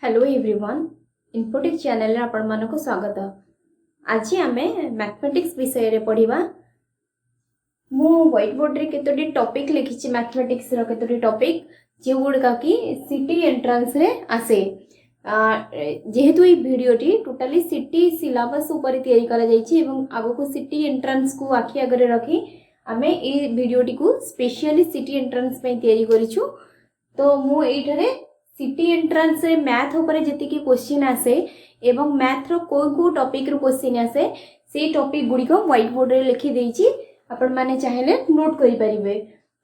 Hello everyone Infotech channel आपण मानक स्वागत। आज आम मैथमेटिक्स विषय रे पढ़िबा। मु व्हाइट बोर्ड रे केतोटी टॉपिक लिखिछि मैथमेटिक्स रो केतोटी टॉपिक जे गुडका कि सिटी एंट्रेंस रे आसे। जेहेतु ये वीडियोटी टोटाली सिटी सिलेबस ऊपर तैयारी करा जाइछि एवं आगो को सिटी एंट्रेंस को आखि आगरे रखी आमे ए वीडियोटी को स्पेशली सिटी एंट्रेंस पे तैयारी करिछु। तो मु एइठरे सिटी एंट्रेंस रे मैथ ऊपर जति की क्वेश्चन आसे एवं मैथ रो को टॉपिक रो क्वेश्चन आसे से टॉपिक गुडी को व्हाइट बोर्ड रे लिखि देइछि। आपण माने चाहेले नोट करि परिबे।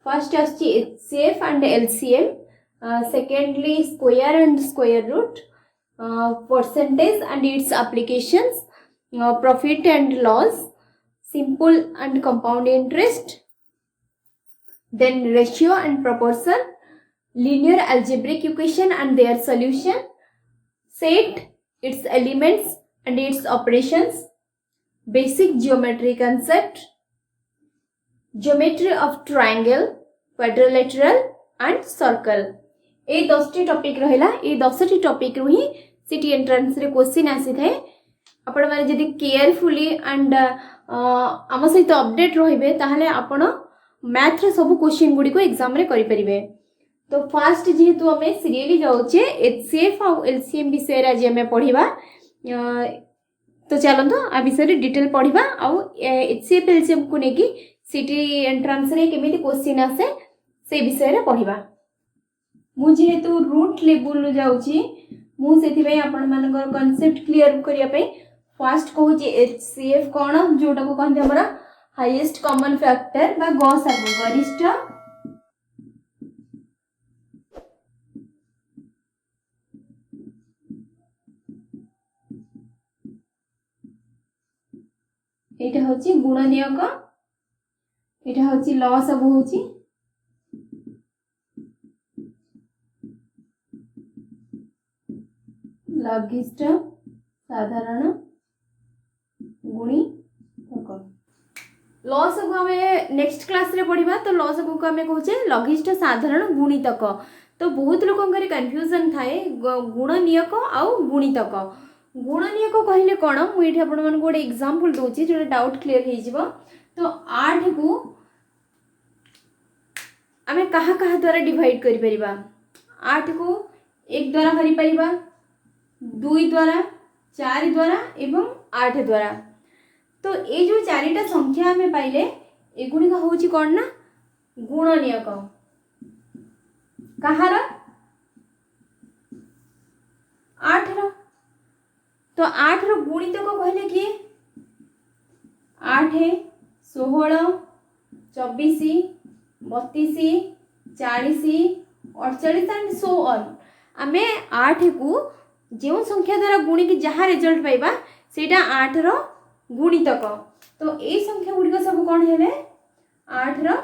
फर्स्ट आछि HCF and LCM, secondly square and square root, percentage and its applications, profit and loss, simple and compound interest, then ratio and proportion, linear algebraic equation and their solution, set, its elements and its operations, basic geometry concept, geometry of triangle, quadrilateral and circle। ए 10टी topic रहिला। ए 10टी topic रु ही city entrance रे question आसी थाए। आपण माने जदी केयरफुली एंड आम सहित अपडेट रहिबे ताहले आपण मैथ रे सब क्वेश्चन गुडी को एग्जाम रे करि परिबे। तो फास्ट जेहेतु हमें सीरियली जाउचे एचसीएफ और एलसीएम विषय रे आज हमें पढ़िबा। तो चलंतो आ विषय रे डिटेल पढ़िबा और एचसीएफ एलसीएम को नेकी सिटी एंट्रेंस रे केमिति क्वेश्चन आसे से विषय रे पढ़िबा। मु जेहेतु रूट लेवल जाउची मु सेति भाई आपण मानकर कांसेप्ट क्लियर करिया पे फास्ट कहूची एचसीएफ कोन जोटा को कहते हमरा हाईएस्ट कॉमन फैक्टर बा गसागु गरिष्ठ एटा होची गुणनियक, एटा होची लसागु होची लघिष्ठ साधारण गुणितक। लसागु हमें नेक्स्ट क्लास रे पढ़िबा। तो लसागु को हमें कहूचे लघिष्ठ साधारण गुणितक। तो बहुत लोकन करे कंफ्यूजन थाए गुणनियक आउ गुणितक। गुणनियक कहले कोन मु एठी आपण मन गोटे एग्जांपल दोची जो डाउट क्लियर हे जिवो। तो 8 को हमें कहा कहा द्वारा डिवाइड करि परिबा। 8 को 1 द्वारा हरि परिबा, 2 द्वारा, 4 द्वारा एवं 8 द्वारा। तो ये जो चारिटा संख्या हमें पाइले एगुणिक होची कोन ना गुणनियक। कहार 8 रो। तो 8 रो गुणितक कहले कि 8 16 24 32 40 48 एंड सो ऑन। आमे 8 को जो संख्या द्वारा गुणी की जहाँ रिजल्ट पाइबा सेटा 8 रो गुणितक। तो ए संख्या गुड़िक सब कौन है 8 रो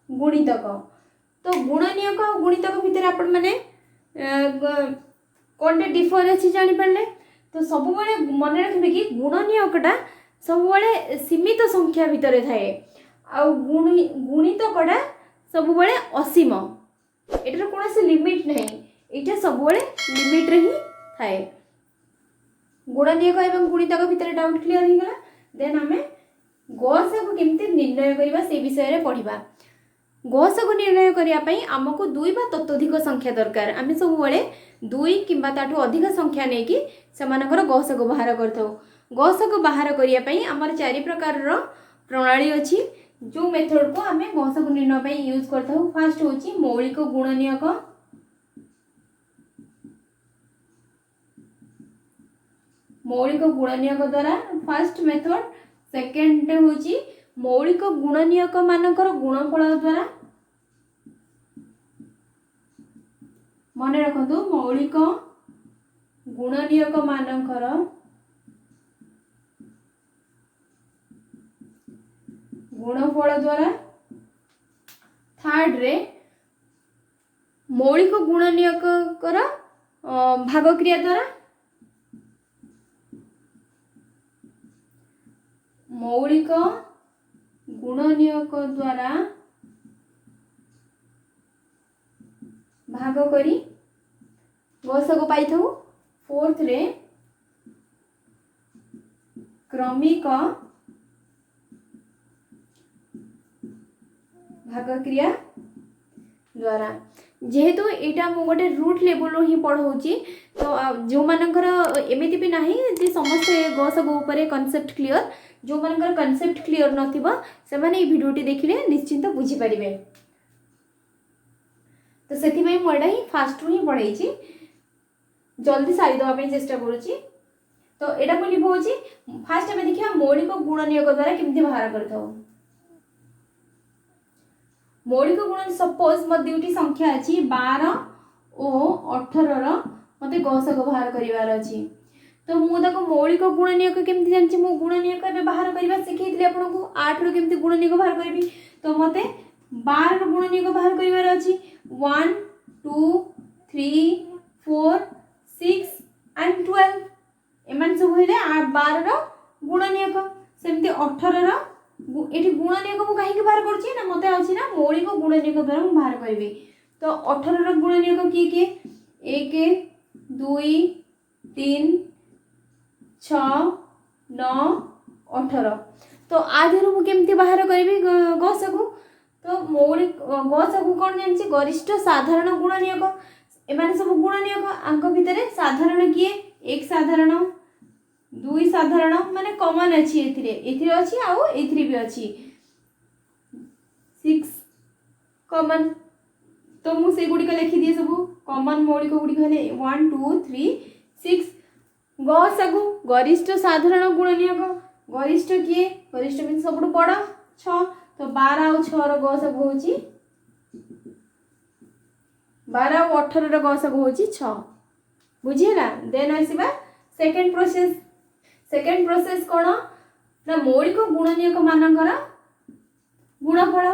गुणितक। तो गुणनियक और गुणितक भितर आपण माने कोनटे डिफर अछि जानि पड़ले। तो सब बळे मन रखबे कि गुणनियकटा सब बळे सीमित संख्या भितर थाए आ गुणितकटा सब बळे असीम। एटार कोनोसी लिमिट नहीं, एटा सब बळे लिमिट रे ही थाए। गुणनियक एवं गुणितक भितर डाउट क्लियर हो गला। देन हमें गसागु केमते निर्णय करिबा से विषय रे पढ़िबा। गसागु निर्णय करिया पई हमको 2 बा ततोधिक संख्या दरकार। आमे सब बळे 2 किबा ताठू अधिक संख्या नै कि समानकर गसागु बाहर करथौ। गसागु बाहर करिया पई हमर 4 प्रकार रो प्रणाली अछि जो मेथड को हमें गसागु निर्णय पई यूज करथौ। फर्स्ट होची मौलिक गुणनियक, मौलिक गुणनियक द्वारा फर्स्ट मेथड। सेकेंड होची मौलिक गुणनियक मानकर गुणफल द्वारा। मन रखंतु मौलिक गुणनियक मानकर गुणफल द्वारा। थर्ड रे मौलिक गुणनियक कर भागक्रिया द्वारा। मौलिक गुणनियक द्वारा भाग करी गसागु पाइथौ। फोर्थ रे क्रमिक भागक्रिया द्वारा जेहेतु यहाँ मु गोटे रूट लेवल ही पढ़ाऊँगी तो जो मानकर एमती भी ना जे समस्ते गसगु उपरे कॉन्सेप्ट क्लियर जो मानकर कॉन्सेप्ट क्लियर नथिबा से माने ई वीडियोटी देखिले निश्चिंत बुझी पारिबे। तो सेति में मोडा ही फास्ट ही पढ़ाई जल्दी सारी दवा चेष्टा करुच्ची। तो एटा को लिखोची फास्ट आम देखिए मौलिक गुणनियोग द्वारा केमती बाहर करथौ। मौलिक गुण सपोज मो दुटी संख्या अछि 12 और 18 मते गसक बाहर करिवार अछि तो मु ताको मौलिक गुणनियोग केमती जानछि मु गुणनियोग एबे बाहर करिवा सिखैतली आपनको 8 रो केमती गुणनियोग बाहर करबी तो मते 12 रो गुणनियोग बाहर करिवार अछि 1 2 3 4 6 एंड 12 एमान सब होइले 12 रो गुणनियोग सेमती 18 रो एठी गुणनियोग मु काहे के बाहर करछि ना मते अछि ना मौलिक गुणनियोग द्वारा मु बाहर करबी तो 18 रो गुणनियोग की 1 2 3 6 9 18 तो आधेरु मु केमती बाहर करबी गसगु तो मौलिक गसगु कोन जानछि गरिष्ठ साधारण गुणनियोग एमाने सब गुणनियोग आंक भितरे साधारण किए एक साधारण दुई साधारण माने कॉमन अछि एथिरे अछि आउ एथिरे भी अछि 6 कॉमन तो मु से गुडी को लिखि दिए सब कॉमन मौलिक गुडी कहले 1 2 3 6 गसगु गरिष्ठ साधारण गुणनियोग गरिष्ठ किए गरिष्ठ मिन सबडु बड़ 6 तो 12 और 6 रो गसगु होची 12 और 18 रो गसगु होची 6 बुझिला। देन आसीबा सेकंड प्रोसेस कोन ना मौलिक गुणनियोग मानकर गुणफल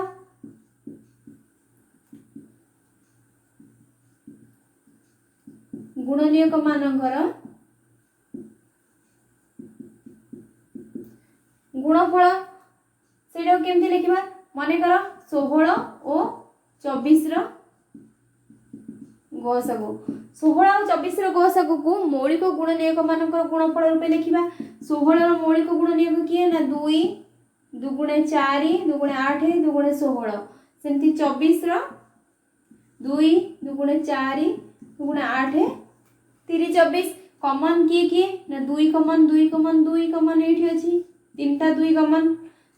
गुणनियोग मानकर गुणफल सेटा केमती लिखिबा माने कर 16 और 24 रो गसगु 16 और 24 रो गसगु को मौलिक गुणनियोग मानकर गुणफल रूपे लिखिबा 16 रो मौलिक गुणनियोग किए ना 2 2 गुणे 4 2 गुणे 8 2 गुणे 16 सेमती 24 रो 2 2 गुणे 4 2 गुणे 8 30 24 कॉमन किए ना 2 कॉमन 2 कॉमन 2 कॉमन एठी अछि तीनटा 2 कॉमन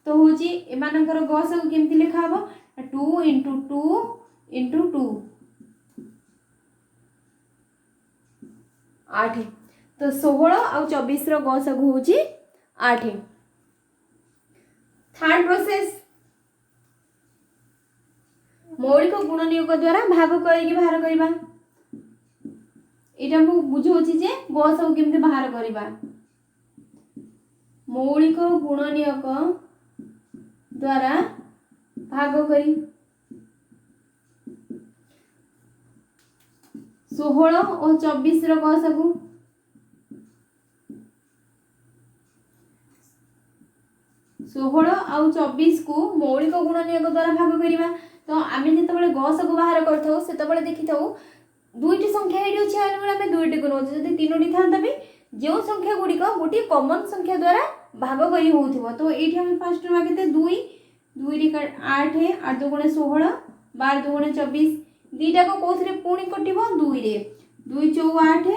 तो होची एमानकर गसगु केमती लिखा हबो 2 * 2 * 2 8 तो 16 और 24 रो गसगु होची 8। थर्ड प्रोसेस मौलिक गुणनियोग द्वारा भाग करिके बाहर करिबा एटा मु बुझौची जे गसगु केमते बाहर करिबा मौलिक गुणनियोग द्वारा भाग करी 16 और 24 रो गसगु 16 और 24 को मौलिक गुणनियोग द्वारा भाग करिबा तो आमे जेतबेले गसगु बाहर करथौ सेतबेले देखिथौ दुईटी संख्या एडी अछि आमे दुईटी को नोच जदी तीनोटी थांता भी जो संख्या गुडी को गोटी कॉमन संख्या द्वारा भाग करी होउथिबो तो एठी हम फर्स्ट मा केते 2 2 री 8 8 2 गुणे 16 12 2 गुणे 24 दीटा को कोथरे पुणी कटिबो 2 रे 2 4 8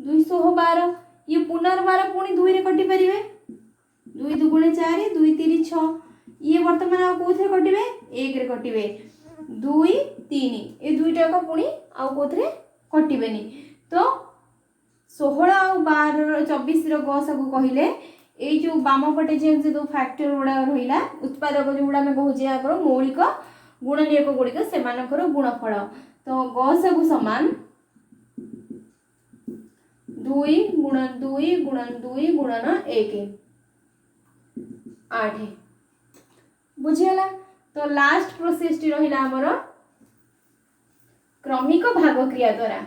2 12 ये पुनर्बार पुणी 2 रे कटि परिबे 2 2 गुणे 4 2 3 6 ये वर्तमान आ कोथरे कटिबे 1 रे कटिबे 2 3 ए दुईटा को पुणी आ कोथरे कटिबेनी तो 16 और 12 24 रो गसगु कहिले ए जो बाम पटे जे दो फैक्टर गुडा रहिला उत्पादक जो गुडा में कहू जे आकर मौलिक गुणनियोग गुडिक सेमानकर गुणफल तो गसगु समान 2 गुणन 2 गुणन 2 गुणन 1 8 बुझियला। तो लास्ट प्रोसेस टी रहिला हमर क्रमिक भाग क्रिया द्वारा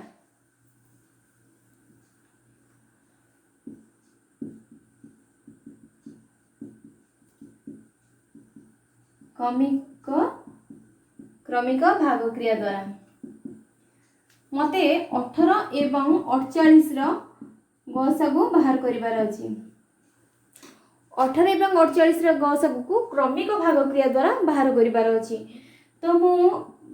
क्रमिक भाग क्रिया द्वारा मते 18 एवं 48 रो गसागु बाहर करिवार अछि 18 एवं 48 रे गसागु को क्रमिक भाग क्रिया द्वारा बाहर करिवार अछि तो मु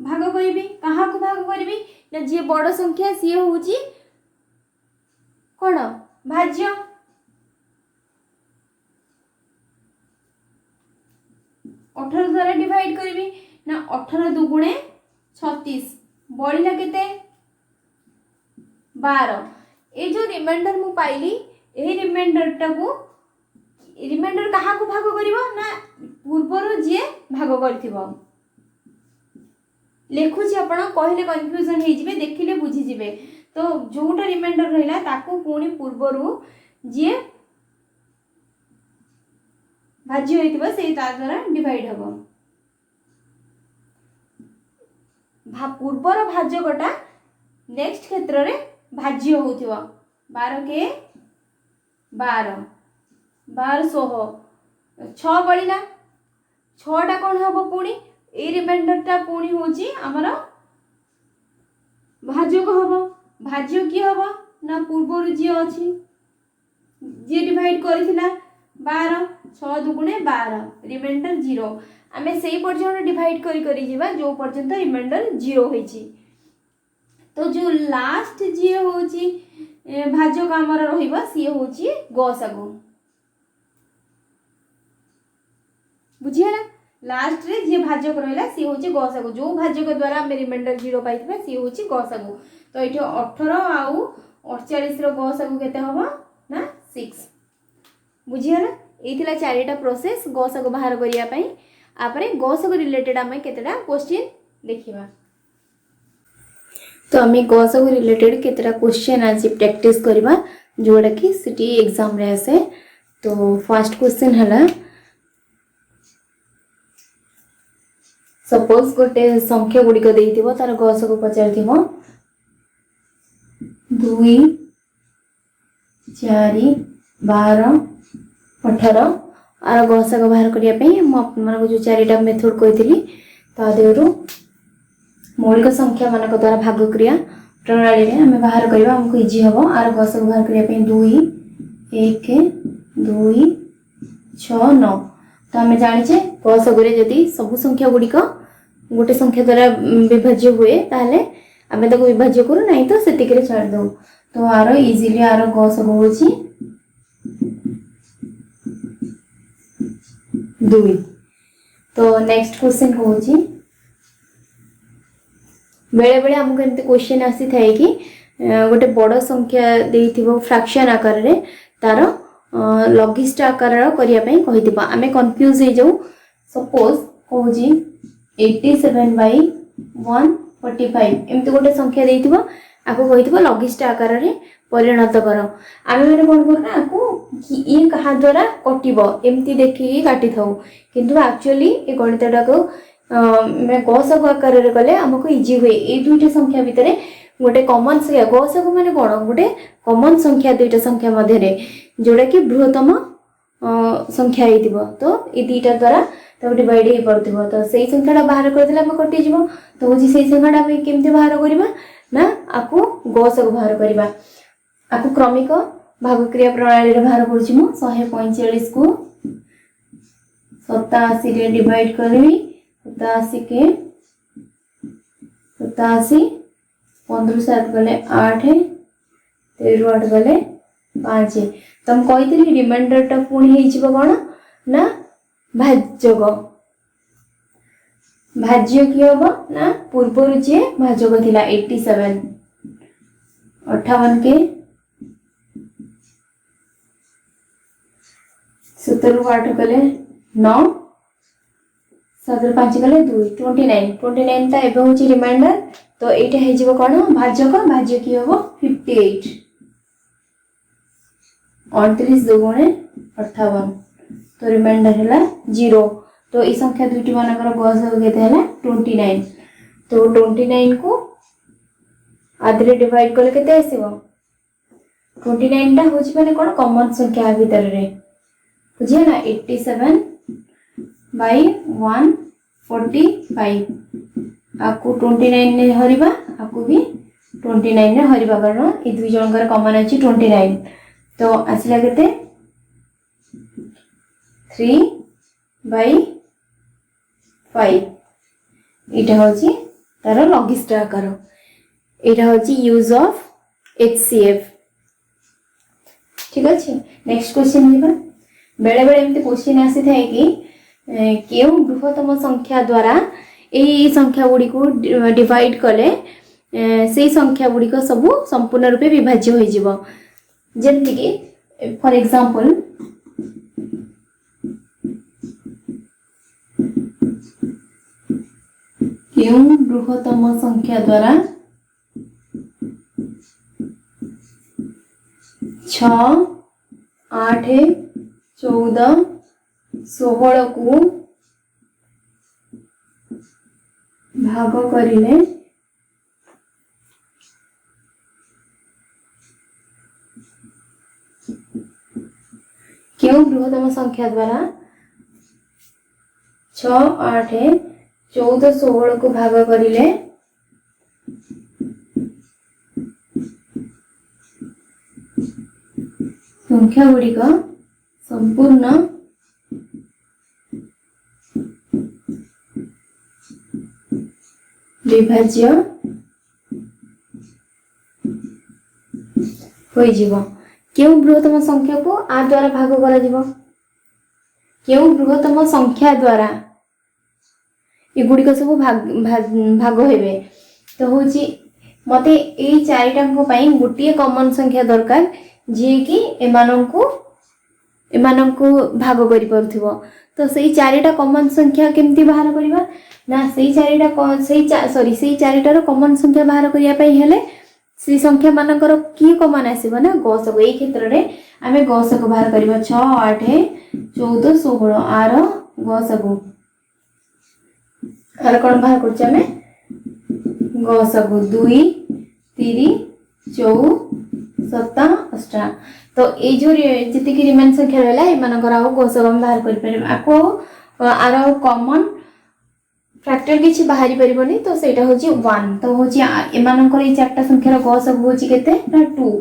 भाग करिबी कहा को भाग करिबी ना जे बड़ संख्या सी होउची कोन भाज्य 18 द्वारा डिवाइड करिबी ना 18 दुगुणे 36 बढ़िला केते 12 ए जो रिमाइंडर मु पाइली ए रिमाइंडर टाको रिमाइंडर कहा को भाग करिवो ना पूर्वर जे भाग करथिबो लेखुची आपण कहले कंफ्यूजन हे जिवे देखिले बुझी जिवे तो जोटा रिमाइंडर रहला ताको पुणी पूर्वरु जे भाज्य होइतिबो से ता द्वारा डिवाइड हबो पूर्वर भाज्यकटा नेक्स्ट क्षेत्र रे भाज्य होउथिबो 12 के 12 1200 6 बढ़िला 6 टा कोन हबो पुणी ए रिमाइंडर टा पुणी होची हमर भाज्य को हबो भाज्य की हबो ना पूर्वर जे अछि जे डिवाइड करिथिला 12 6 दुगुणे 12 रिमाइंडर 0 आमे सेही पर्यंत डिवाइड करी जिबा जो पर्यंत रिमाइंडर 0 होईची तो जो लास्ट जे होची भाज्य का हमर रहिबा सी होची गसागु बुझियला लास्ट रे जे भाज्य को रहला सी होची गसागु जो भाज्य के द्वारा हम रिमाइंडर 0 पाइथिबा सी होची गसागु तो एठी 18 आउ 48 रो गसागु केते हबो ना 6 बुझियला एथिला चारिटा प्रोसेस गसागु बाहर करिया पई आपरे गसागु रिलेटेड हमें केतेटा क्वेश्चन देखिबा तो हमें गसागु रिलेटेड केतेटा क्वेश्चन आज प्रैक्टिस करबा जोडा कि सिटी एग्जाम रे आसे तो फर्स्ट क्वेश्चन हला सपोज गोटे संख्या गुडी को देइतिबो तार गसागु पचारथिबो 2 4 12 18 आर गसागु बाहर करिया पई म आपन जो चारिटा मेथड कहितली ता देरु मौलिक संख्या मानक द्वारा भाग क्रिया प्रणाली रे हमें बाहर करबा हमको इजी हबो आर गसागु बाहर करिया पई 2 1 2 6 9 तो हमें जानि छे गसागु रे यदि सब संख्या गुडी को गोटे संख्या द्वारा विभाज्य हुए ताले हमें ताको विभाज्य करू नहीं तो सेतिक रे छाड़ दो तो आरो इजीली आरो गसागु होची 2 तो नेक्स्ट क्वेश्चन को होची बेले बेले हमको एमते क्वेश्चन आसी थाए कि गोटे बड़ संख्या देइथिबो फ्रैक्शन आकार रे तार लघिष्ठ आकार रो करिया पई कहिथिबा हमें कंफ्यूज हे जाऊ सपोज कोजी 87 by 145 एमते गोटे संख्या देइथिबो आको कहिथिबो लघिष्ठ आकार रे परिणत करो आमे माने कोन करना आको ये कहा द्वारा कटिबो एमती देखि काटी थाउ किंतु एक्चुअली ए गणितटा को मैं गसागु आकार रे कले हमको इजी हुए ए दुईटा संख्या भितरे गोटे कॉमन संख्या गसागु माने कोन गोटे कॉमन संख्या दुईटा संख्या मध्य रे जोडा कि बृहत्तम संख्या हेतिबो तो ए दुईटा द्वारा तो डिवाइड हे पड़थिबो तो सेही संख्याटा बाहर कर देला हम कटि जिवो तो होजी सेही संख्याटा हम केमते बाहर करिबा ना आकु गसागु बाहर करिबा आकु क्रमिक भाग क्रिया प्रणाली रे बाहर करछि मु 145 को 87 रे डिवाइड करबी 87 के 87 15 7 गले 8 13 8 गले 5 तम कहितली रिमाइंडर टा पुणी हे जिवो कोन ना भाज्यक भाज्य की हबो ना पूर्वर जे भाज्यक थिला 87 58 के 17 8 गले 9 7 5 गले 2 29 ता एबे होची रिमाइंडर तो एटा हे जिवो कोन भाज्य की हबो 58 29 दुगुणे 58 तो रिमाइंडर हैला 0 तो ई संख्या दुईटी मानकर गसागु केते हैला 29 तो 29 को आधरे डिवाइड करले केते आसीबो 29 टा होची माने कोन कॉमन संख्या भीतर रे बुझिया ना 87 by 145 आकु 29 ने हरिबा आकु भी 29 ने हरिबा कारण ई दुई जनकर कॉमन अछि 29 तो आसला केते 3/5 इटा होची तार लघिष्ठ आकार इटा होची यूज ऑफ HCF ठीक अच्छे। नेक्स्ट क्वेश्चन लेबा बेले बेले एमती क्वेश्चन आसी थाए कि केउ बृहत्तम संख्या द्वारा एई संख्या गुडी को डिवाइड कले से संख्या गुडी को सब संपूर्ण रूपे विभाज्य होई जिवो जेंति कि फॉर एग्जांपल केउ बृहत्तम संख्या द्वारा 6 8 14 16 को भाग करिले क्यों बृहत्तम संख्या द्वारा 6 8 14 16 को भाग करिले संख्या गुड़ी का संपूर्ण विभाज्य होई जीवो केउ बृहत्तम संख्या को आ द्वारा भाग करा जीवो केउ बृहत्तम संख्या द्वारा ये गुडी को सब भाग हेबे तो होची मते एई चारिटा को पई गुटिए कॉमन संख्या दरकार जे कि एमानंको भाग करि परथिबो तो सेई चारिटा कॉमन संख्या केमती बाहर करबा ना सेई चारिटा रो कॉमन संख्या बाहर करिया पई हेले से संख्या मानकर की कॉमन आसीबो ना गसक एई क्षेत्र रे आमे गसक बाहर करबा 6 8 14 16 आर गसक आर कोन बाहर करछ आमे गसक 2 3 4 7 8 तो ए जो जति कि रिमेन संख्या रहला ए मानकर आ गसक हम बाहर कर परबा आको आर कॉमन फैक्टर किछि बाहरी परिबनी तो सेटा होची 1 तो होची ए मानकर ए चारटा संख्या रो गसक होची केते ना 2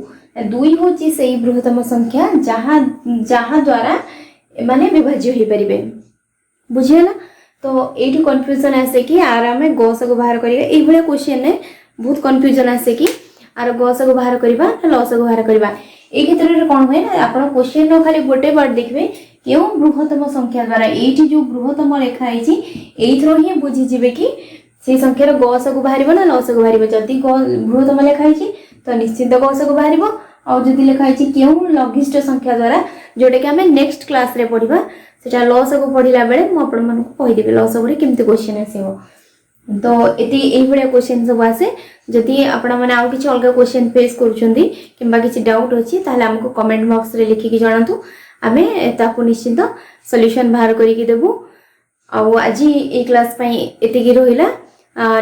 2 होची सेई बृहत्तम संख्या जहां द्वारा माने विभाज्य होई परिबे बुझियला तो एठी कंफ्यूजन आसे कि आर हमें गसक बाहर करिवे एई भले क्वेश्चन ने बहुत कंफ्यूजन आसे कि आर गसक बाहर करबा ना लसक बाहर करबा ए क्षेत्र रे कोन होय ना आपण क्वेश्चन नो खाली गोटे वर्ड देखबे केउ बृहत्तम संख्या द्वारा एठी जो बृहत्तम रेखा आइछि एथरो ही बुझि जिवे कि से संख्या रो गसक बाहरिबो ना लसक बाहरिबो जति बृहत्तम लेखा आइछि तो निश्चित गसक बाहरिबो और जति लेखा आइछि केउ लघिष्ठ संख्या द्वारा जोटे कि हमें नेक्स्ट क्लास रे पढिबा सेटा लसक पढिला बेले म आपण मन को कहि देबे लसक रे केमते क्वेश्चन आसीबो तो एती एई भले क्वेश्चन सब आसे जति आपण माने आउ किछि अलग क्वेश्चन फेस करूछंदी किबा किछि डाउट अछि ताले हमको कमेंट बॉक्स रे लिखि कि जणातु आमे ताकू निश्चित सॉल्यूशन बाहर करि कि देबु आ आज ए क्लास पई एति कि रहिला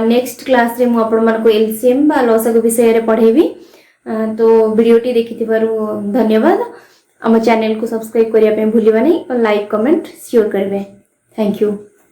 नेक्स्ट क्लास रे म आपण मन को एलसीएम बा लसक विषय रे पढेबी तो वीडियोटी देखिथिबारु धन्यवाद हम चैनल को सब्सक्राइब करिया पे भूलिबा नै और लाइक कमेंट शेयर करबे थैंक यू।